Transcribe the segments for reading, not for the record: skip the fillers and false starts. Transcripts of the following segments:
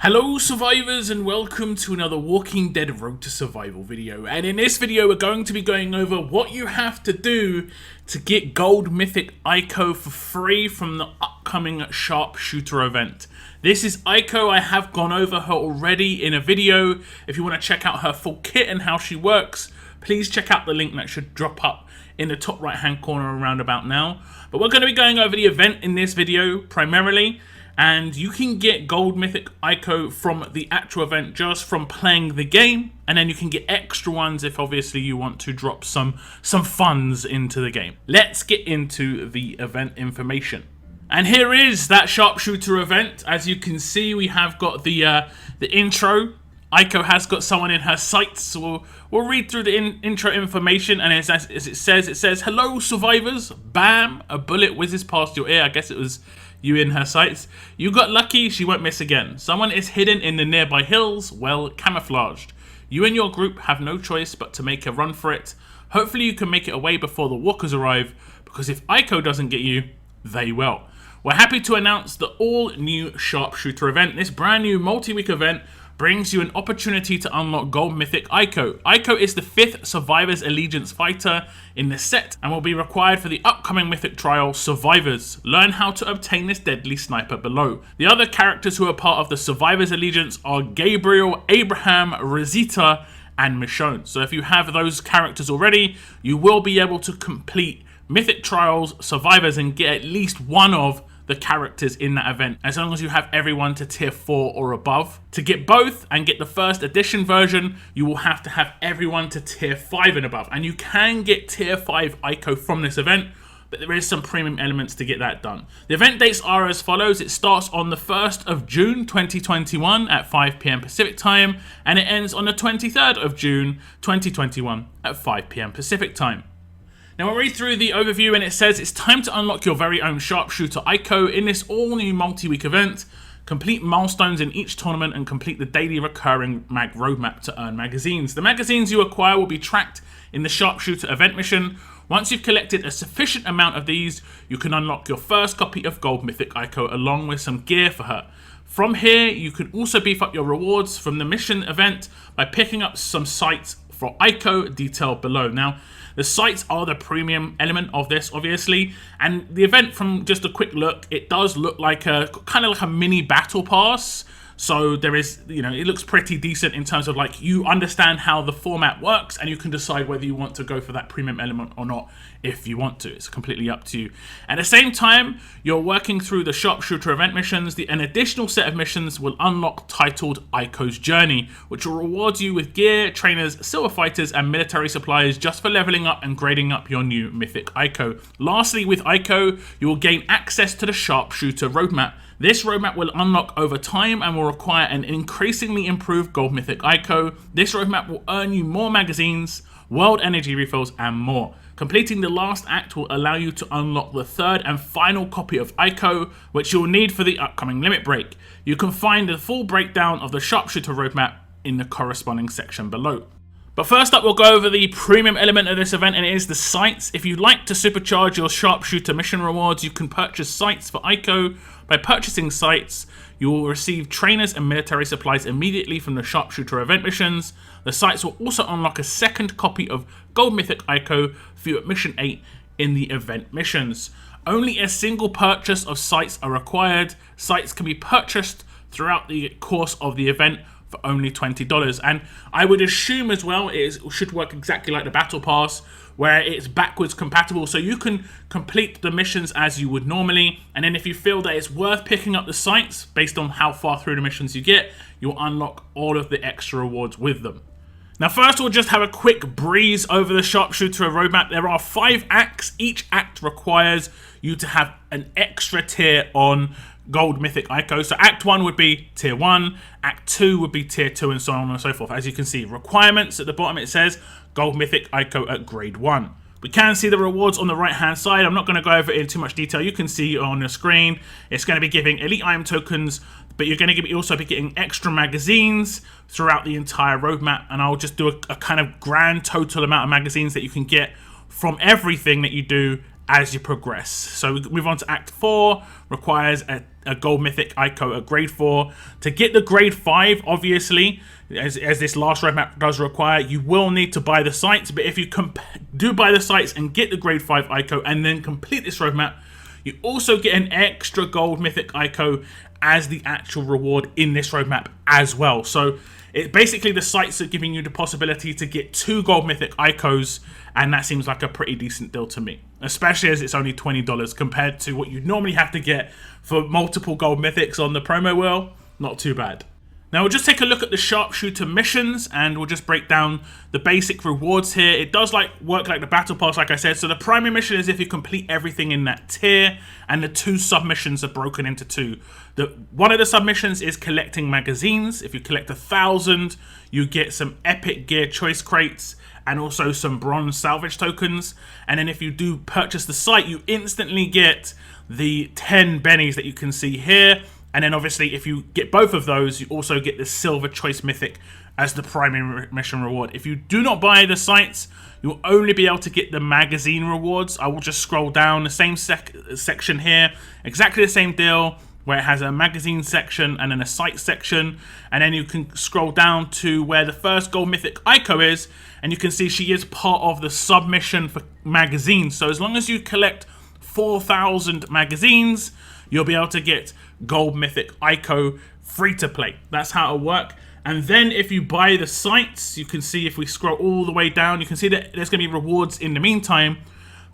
Hello survivors and welcome to another Walking Dead Road to Survival video, and in this video we're going to be going over what you have to do to get Gold Mythic Aiko for free from the upcoming Sharpshooter event. This is Aiko. I have gone over her already in a video. If you want to check out her full kit and how she works, please check out the link that should drop up in the top right hand corner around about now. But we're going to be going over the event in this video primarily. And you can get Gold Mythic Aiko from the actual event just from playing the game, and then you can get extra ones if obviously you want to drop some funds into the game. Let's get into the event information. And here is that Sharpshooter event. As you can see, we have got the intro. Aiko has got someone in her sights, so we'll read through the intro information, and as it says, "Hello survivors, bam, a bullet whizzes past your ear." I guess it was you in her sights. "You got lucky, she won't miss again. Someone is hidden in the nearby hills, well camouflaged. You and your group have no choice but to make a run for it. Hopefully you can make it away before the walkers arrive, because if Aiko doesn't get you, they will." We're happy to announce the all-new Sharpshooter event. This brand new multi-week event brings you an opportunity to unlock Gold Mythic Aiko. Aiko is the 5th Survivor's Allegiance fighter in the set and will be required for the upcoming Mythic trial Survivors. Learn how to obtain this deadly sniper below. The other characters who are part of the Survivor's Allegiance are Gabriel, Abraham, Rosita, and Michonne. So if you have those characters already, you will be able to complete Mythic trials, Survivors, and get at least one of the characters in that event, as long as you have everyone to tier 4 or above. To get both and get the first edition version, you will have to have everyone to tier 5 and above, and you can get tier 5 Aiko from this event, but there is some premium elements to get that done. The event dates are as follows. It starts on the 1st of June 2021 at 5 PM Pacific time, and it ends on the 23rd of June 2021 at 5 PM Pacific time. Now I'll read through the overview, and it says it's time to unlock your very own Sharpshooter Aiko in this all-new multi-week event. Complete milestones in each tournament and complete the daily recurring mag roadmap to earn magazines. The magazines you acquire will be tracked in the Sharpshooter event mission. Once you've collected a sufficient amount of these, you can unlock your first copy of Gold Mythic Aiko along with some gear for her. From here, you can also beef up your rewards from the mission event by picking up some sites for Aiko detailed below. Now, the sites are the premium element of this, obviously, and the event, from just a quick look, it does look like a kind of like a mini battle pass. So there is, it looks pretty decent in terms of like you understand how the format works, and you can decide whether you want to go for that premium element or not if you want to. It's completely up to you. At the same time, you're working through the Sharpshooter event missions. An additional set of missions will unlock titled Aikos Journey, which will reward you with gear, trainers, silver fighters, and military supplies just for leveling up and grading up your new Mythic Aiko. Lastly, with Aiko, you will gain access to the Sharpshooter Roadmap. This roadmap will unlock over time and will require an increasingly improved Gold Mythic Aiko. This roadmap will earn you more magazines, world energy refills, and more. Completing the last act will allow you to unlock the third and final copy of Aiko, which you'll need for the upcoming limit break. You can find the full breakdown of the Sharpshooter Roadmap in the corresponding section below. But first up, we'll go over the premium element of this event, and it is the sites. If you'd like to supercharge your Sharpshooter mission rewards, you can purchase sites for Aiko. By purchasing sites, you will receive trainers and military supplies immediately from the Sharpshooter event missions. The sites will also unlock a second copy of Gold Mythic Aiko for you at Mission 8 in the event missions. Only a single purchase of sites are required. Sites can be purchased throughout the course of the event for only $20, and I would assume as well it should work exactly like the Battle Pass, where it's backwards compatible, so you can complete the missions as you would normally, and then if you feel that it's worth picking up the sites based on how far through the missions you get, you'll unlock all of the extra rewards with them. Now first, we'll just have a quick breeze over the Sharpshooter Roadmap. There are 5 acts. Each act requires you to have an extra tier on Gold Mythic Aiko. So Act 1 would be Tier 1, Act 2 would be Tier 2, and so on and so forth. As you can see, requirements at the bottom, it says Gold Mythic Aiko at Grade 1. We can see the rewards on the right hand side. I'm not going to go over it in too much detail. You can see on the screen, it's going to be giving elite item tokens, but you're going to also be getting extra magazines throughout the entire roadmap, and I'll just do a kind of grand total amount of magazines that you can get from everything that you do as you progress. So we move on to Act 4, requires a Gold Mythic Aiko at grade 4. To get the grade 5, obviously, as this last roadmap does require, you will need to buy the sites, but if you do buy the sites and get the grade 5 Aiko and then complete this roadmap, you also get an extra Gold Mythic Aiko as the actual reward in this roadmap as well. So basically the sites are giving you the possibility to get 2 Gold Mythic Aikos, and that seems like a pretty decent deal to me, especially as it's only $20 compared to what you normally have to get for multiple Gold Mythics on the promo wheel. Not too bad. Now we'll just take a look at the Sharpshooter Missions, and we'll just break down the basic rewards here. It does work like the Battle Pass, like I said. So the primary mission is if you complete everything in that tier, and the 2 submissions are broken into 2. One of the submissions is collecting magazines. If you collect 1,000, you get some epic gear choice crates and also some bronze salvage tokens. And then if you do purchase the site, you instantly get the 10 bennies that you can see here. And then obviously if you get both of those, you also get the silver choice mythic as the primary mission reward. If you do not buy the sites, you'll only be able to get the magazine rewards. I will just scroll down the same section here, exactly the same deal, where it has a magazine section and then a site section, and then you can scroll down to where the first Gold Mythic Aiko is, and you can see she is part of the submission for magazines. So as long as you collect 4,000 magazines, you'll be able to get Gold Mythic Aiko free to play. That's how it'll work. And then if you buy the sites, you can see if we scroll all the way down, you can see that there's going to be rewards in the meantime.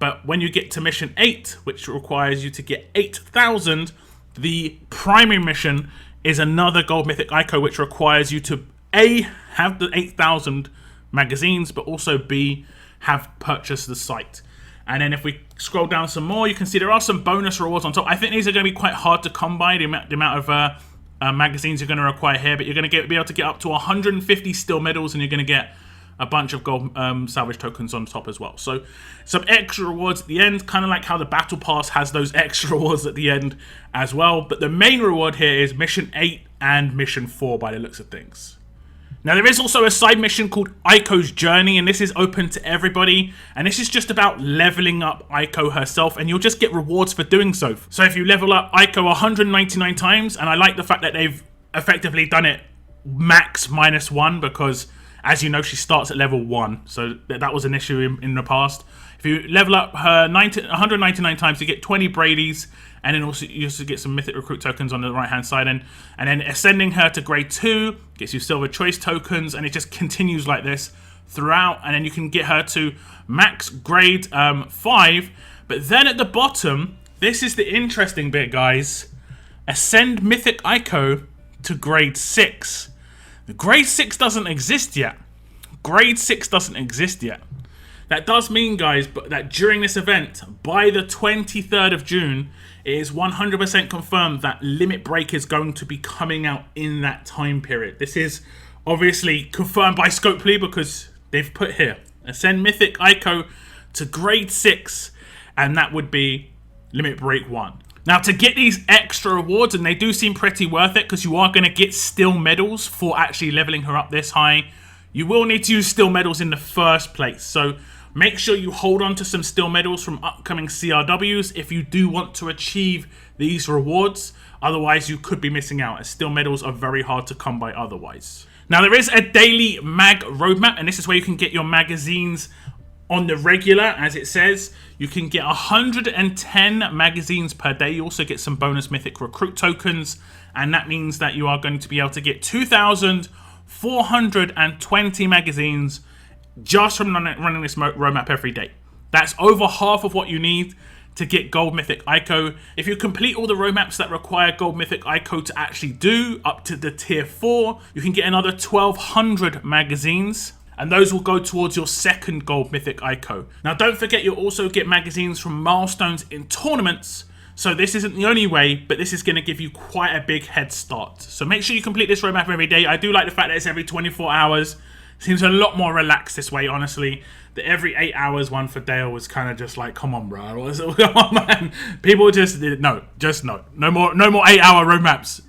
But when you get to mission 8, which requires you to get 8,000, the primary mission is another Gold Mythic Aiko, which requires you to A, have the 8,000 magazines, but also B, have purchased the site. And then if we scroll down some more, you can see there are some bonus rewards on top. I think these are going to be quite hard to come by, the amount of magazines you're going to require here, but you're going to be able to get up to 150 steel medals, and you're going to get a bunch of gold salvage tokens on top as well. So some extra rewards at the end, kind of like how the Battle Pass has those extra rewards at the end as well. But the main reward here is Mission 8 and Mission 4 by the looks of things. Now there is also a side mission called Aikos Journey, and this is open to everybody, and this is just about leveling up Aiko herself, and you'll just get rewards for doing so. So if you level up Aiko 199 times, and I like the fact that they've effectively done it max -1, because as you know, she starts at level 1, so that was an issue in the past. If you level up her 199 times, you get 20 Brady's, and then also you also get some Mythic Recruit tokens on the right-hand side. And then ascending her to grade 2 gets you Silver Choice tokens, and it just continues like this throughout. And then you can get her to max grade 5. But then at the bottom, this is the interesting bit, guys. Ascend Mythic Aiko to grade 6. The grade 6 doesn't exist yet. Grade 6 doesn't exist yet. That does mean, guys, that during this event, by the 23rd of June, it is 100% confirmed that Limit Break is going to be coming out in that time period. This is obviously confirmed by Scopely, because they've put here, Ascend Mythic Aiko to grade 6, and that would be Limit Break 1. Now, to get these extra rewards, and they do seem pretty worth it, because you are going to get steel medals for actually leveling her up this high. You will need to use steel medals in the first place, so make sure you hold on to some steel medals from upcoming CRWs if you do want to achieve these rewards. Otherwise, you could be missing out, as steel medals are very hard to come by otherwise. Now, there is a daily mag roadmap, and this is where you can get your magazines on the regular, as it says. You can get 110 magazines per day. You also get some bonus Mythic Recruit tokens, and that means that you are going to be able to get 2,420 magazines just from running this roadmap every day. That's over half of what you need to get Gold Mythic Aiko. If you complete all the roadmaps that require Gold Mythic Aiko to actually do, up to the tier 4, you can get another 1,200 magazines, and those will go towards your second Gold Mythic Aiko. Now, don't forget, you'll also get magazines from milestones in tournaments. So this isn't the only way, but this is going to give you quite a big head start. So make sure you complete this roadmap every day. I do like the fact that it's every 24 hours. Seems a lot more relaxed this way, honestly. The every 8 hours one for Dale was kind of just like, come on, bro. Come on, man. People just no. No more 8-hour roadmaps.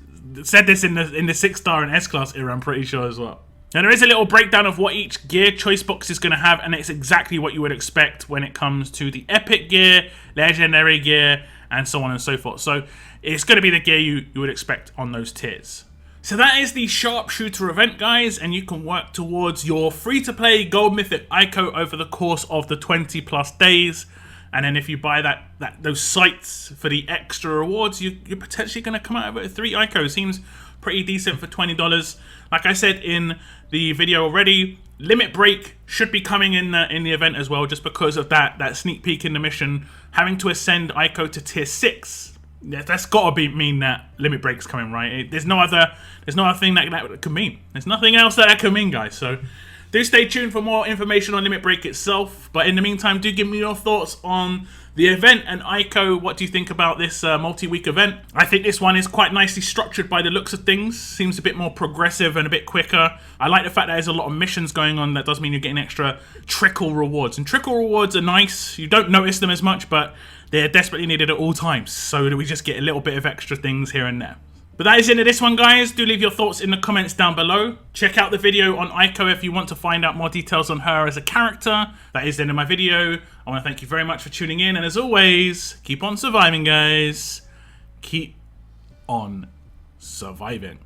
Said this in the 6-star and S-class era, I'm pretty sure as well. Now there is a little breakdown of what each gear choice box is going to have, and it's exactly what you would expect when it comes to the epic gear, legendary gear, and so on and so forth. So it's going to be the gear you would expect on those tiers. So that is the Sharpshooter event, guys, and you can work towards your free-to-play Gold Mythic Aiko over the course of the 20+ days. And then if you buy those sites for the extra rewards, you're potentially going to come out with 3 Aikos. Seems pretty decent for $20. Like I said in the video already, Limit Break should be coming in the event as well, just because of that sneak peek in the mission. Having to ascend Aiko to tier 6, that's got to mean that Limit Break's coming, right? There's no other thing that could mean. There's nothing else that could mean, guys. So do stay tuned for more information on Limit Break itself. But in the meantime, do give me your thoughts on the event and Aiko. What do you think about this multi-week event? I think this one is quite nicely structured by the looks of things. Seems a bit more progressive and a bit quicker. I like the fact that there's a lot of missions going on. That does mean you're getting extra trickle rewards. And trickle rewards are nice. You don't notice them as much, but they're desperately needed at all times. So we just get a little bit of extra things here and there. But that is the end of this one, guys. Do leave your thoughts in the comments down below. Check out the video on Aiko if you want to find out more details on her as a character. That is the end of my video. I want to thank you very much for tuning in. And as always, keep on surviving, guys. Keep on surviving.